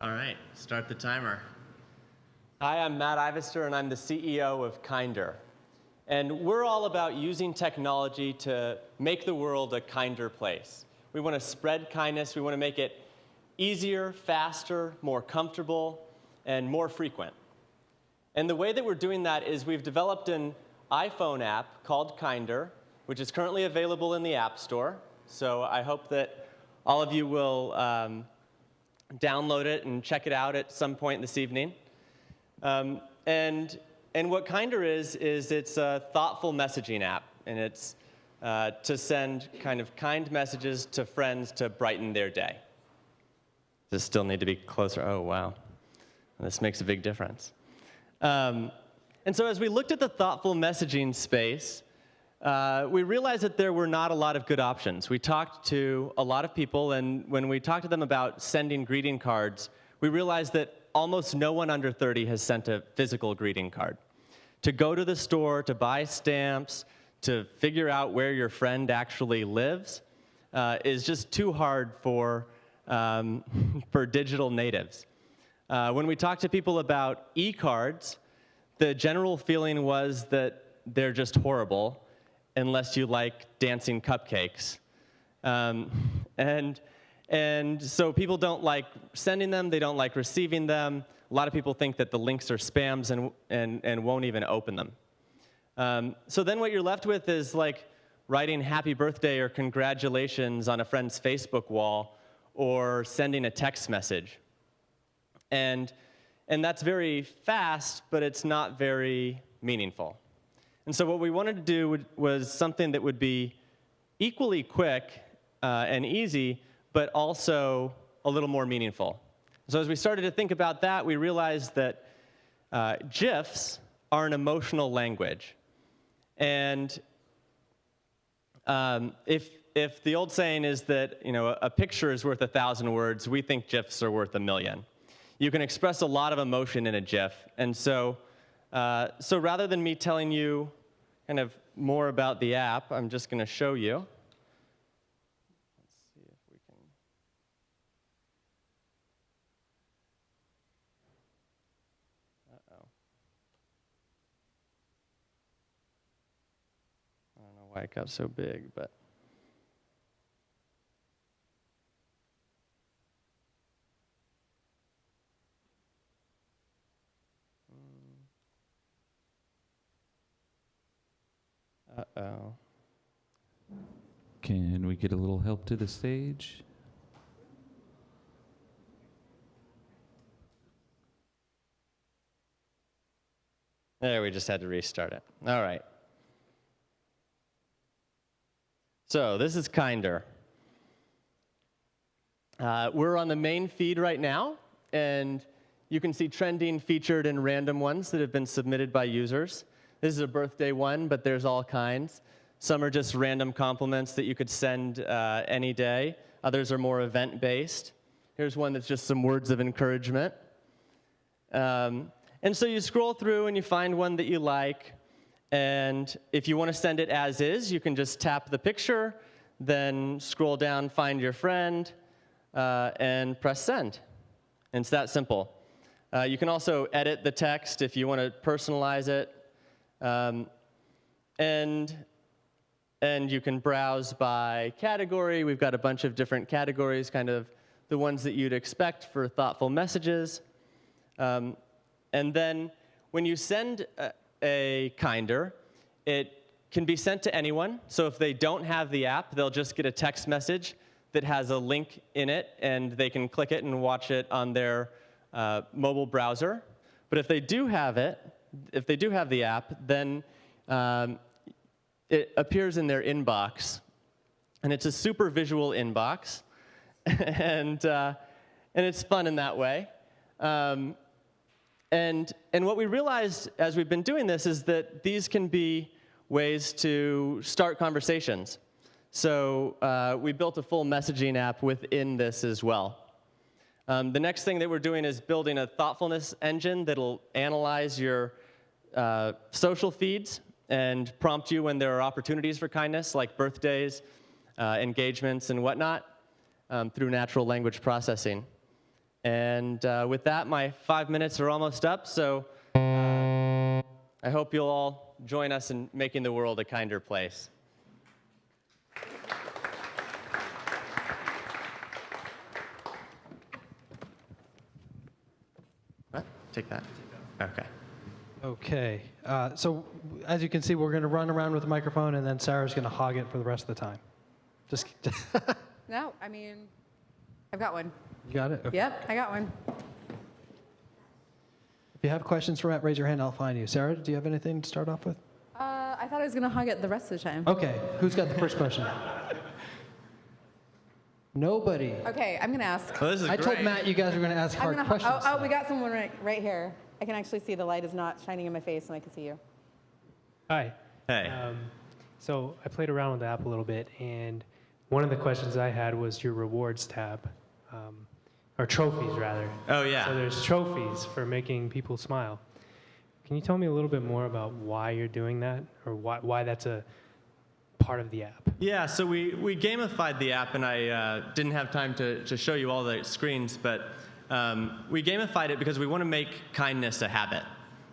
All right, start the timer. Hi, I'm Matt Ivester, and I'm the CEO of Kinder. And we're all about using technology to make the world a kinder place. We want to spread kindness. We want to make it easier, faster, more comfortable, and more frequent. And the way that we're doing that is we've developed an iPhone app called Kinder, which is currently available in the App Store. So I hope that all of you will download it and check it out at some point this evening. And what Kinder is it's a thoughtful messaging app, and it's to send kind of kind messages to friends to brighten their day. Does this still need to be closer? Oh, wow. This makes a big difference. And so as we looked at the thoughtful messaging space, we realized that there were not a lot of good options. We talked to a lot of people, and when we talked to them about sending greeting cards, we realized that almost no one under 30 has sent a physical greeting card. To go to the store, to buy stamps, to figure out where your friend actually lives is just too hard for digital natives. When we talked to people about e-cards, the general feeling was that they're just horrible unless you like dancing cupcakes. And so people don't like sending them, they don't like receiving them. A lot of people think that the links are spams and won't even open them. So then what you're left with is like writing happy birthday or congratulations on a friend's Facebook wall or sending a text message. And that's very fast, but it's not very meaningful. And so what we wanted to do was something that would be equally quick and easy, but also a little more meaningful. So as we started to think about that, we realized that GIFs are an emotional language. And if the old saying is that a picture is worth 1,000 words, we think GIFs are worth 1,000,000. You can express a lot of emotion in a GIF, and so rather than me telling you kind of more about the app, I'm just going to show you. Let's see if we can. Uh-oh. I don't know why it got so big, but. Uh-oh. Can we get a little help to the stage? There, we just had to restart it. All right. So this is Kinder. We're on the main feed right now, and you can see trending, featured, and random ones that have been submitted by users. This is a birthday one, but there's all kinds. Some are just random compliments that you could send any day. Others are more event-based. Here's one that's just some words of encouragement. And so you scroll through and you find one that you like. And if you want to send it as is, you can just tap the picture, then scroll down, find your friend, and press send. And it's that simple. You can also edit the text if you want to personalize it. And you can browse by category. We've got a bunch of different categories, kind of the ones that you'd expect for thoughtful messages. And then when you send a Kinder, it can be sent to anyone. So if they don't have the app, they'll just get a text message that has a link in it, and they can click it and watch it on their mobile browser. But if they do have it, if they do have the app, then it appears in their inbox. And it's a super visual inbox. and it's fun in that way. And what we realized as we've been doing this is that these can be ways to start conversations. So we built a full messaging app within this as well. The next thing that we're doing is building a thoughtfulness engine that'll analyze your social feeds and prompt you when there are opportunities for kindness, like birthdays, engagements, and whatnot, through natural language processing. And with that, my 5 minutes are almost up, so I hope you'll all join us in making the world a kinder place. What? Take that. Okay. Okay. So as you can see, we're going to run around with the microphone, and then Sarah's going to hog it for the rest of the time. Just No, I mean, I've got one. You got it? Okay. Yep, I got one. If you have questions for Matt, raise your hand. I'll find you. Sarah, do you have anything to start off with? I thought I was going to hug it the rest of the time. Okay. Who's got the first question? Nobody. Okay, I'm going to ask. Well, this is I great. told Matt you guys were going to ask hard questions. Oh, we got someone right here. I can actually see the light is not shining in my face, and I can see you. Hi. Hey. So I played around with the app a little bit, and one of the questions I had was your rewards tab, or trophies rather. Oh, yeah. So there's trophies for making people smile. Can you tell me a little bit more about why you're doing that, or why that's a part of the app? Yeah, so we gamified the app, and I didn't have time to show you all the screens, but we gamified it because we want to make kindness a habit.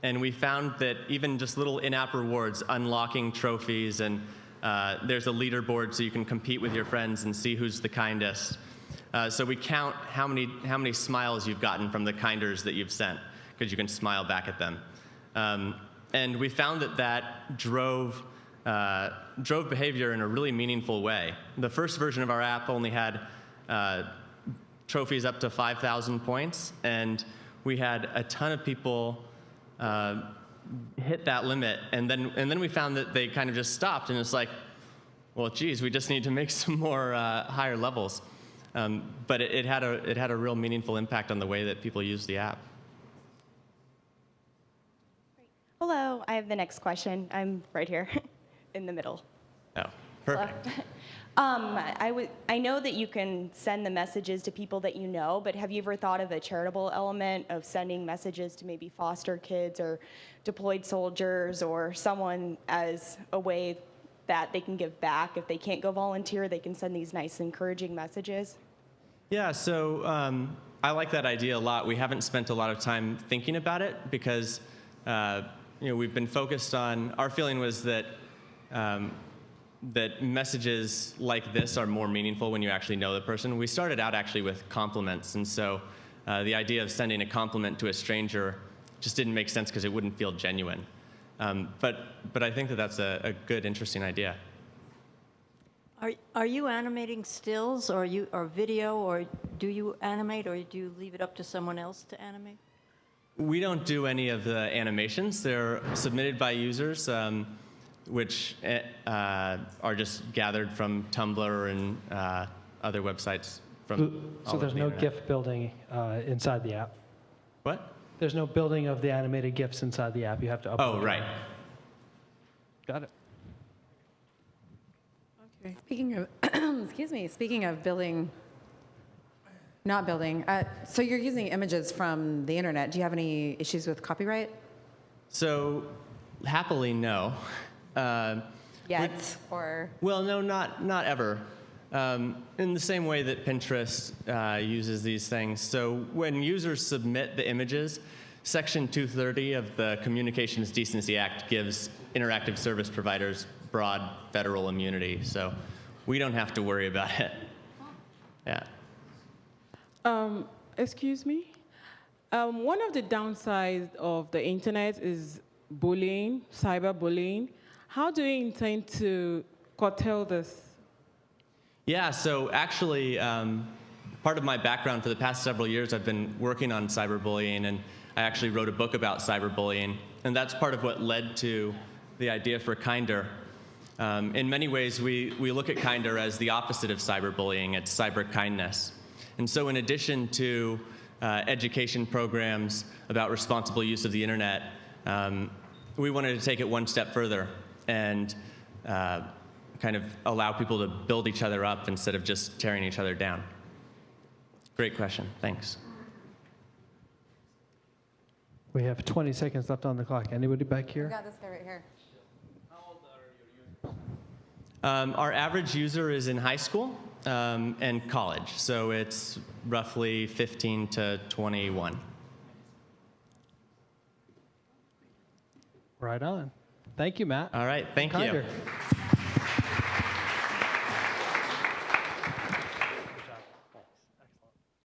And we found that even just little in-app rewards, unlocking trophies, and there's a leaderboard so you can compete with your friends and see who's the kindest. So we count how many smiles you've gotten from the kinders that you've sent, because you can smile back at them. And we found that drove behavior in a really meaningful way. The first version of our app only had trophies up to 5,000 points, and we had a ton of people hit that limit, and then we found that they kind of just stopped, and it's like, well, geez, we just need to make some more higher levels. But it had a real meaningful impact on the way that people use the app. Hello, I have the next question. I'm right here in the middle. Oh, perfect. I know that you can send the messages to people that you know, but have you ever thought of a charitable element of sending messages to maybe foster kids or deployed soldiers or someone as a way that they can give back? If they can't go volunteer, they can send these nice, encouraging messages. Yeah, so I like that idea a lot. We haven't spent a lot of time thinking about it because we've been focused on, our feeling was that that messages like this are more meaningful when you actually know the person. We started out actually with compliments, and so the idea of sending a compliment to a stranger just didn't make sense because it wouldn't feel genuine. But I think that that's a good, interesting idea. Are you animating stills or video, or do you animate, or do you leave it up to someone else to animate? We don't do any of the animations. They're submitted by users, which are just gathered from Tumblr and other websites from all So over there's the no internet. GIF building inside the app? What? There's no building of the animated GIFs inside the app. You have to upload Oh, them. right. Got it. Okay. Speaking of, speaking of not building, so you're using images from the internet. Do you have any issues with copyright? So, happily, no. Yet, or? Well, no, not ever. In the same way that Pinterest uses these things. So when users submit the images, Section 230 of the Communications Decency Act gives interactive service providers broad federal immunity. So we don't have to worry about it. Yeah. Excuse me? One of the downsides of the internet is bullying, cyberbullying. How do you intend to curtail this? Yeah, so actually, part of my background for the past several years, I've been working on cyberbullying, and I actually wrote a book about cyberbullying, and that's part of what led to the idea for Kinder. In many ways, we look at Kinder as the opposite of cyberbullying. It's cyber kindness. And so in addition to education programs about responsible use of the internet, we wanted to take it one step further and kind of allow people to build each other up instead of just tearing each other down. Great question. Thanks. We have 20 seconds left on the clock. Anybody back I here? got this guy right here. Our average user is in high school, and college. So it's roughly 15 to 21. Right on. Thank you, Matt. All right, thank you. Kinder.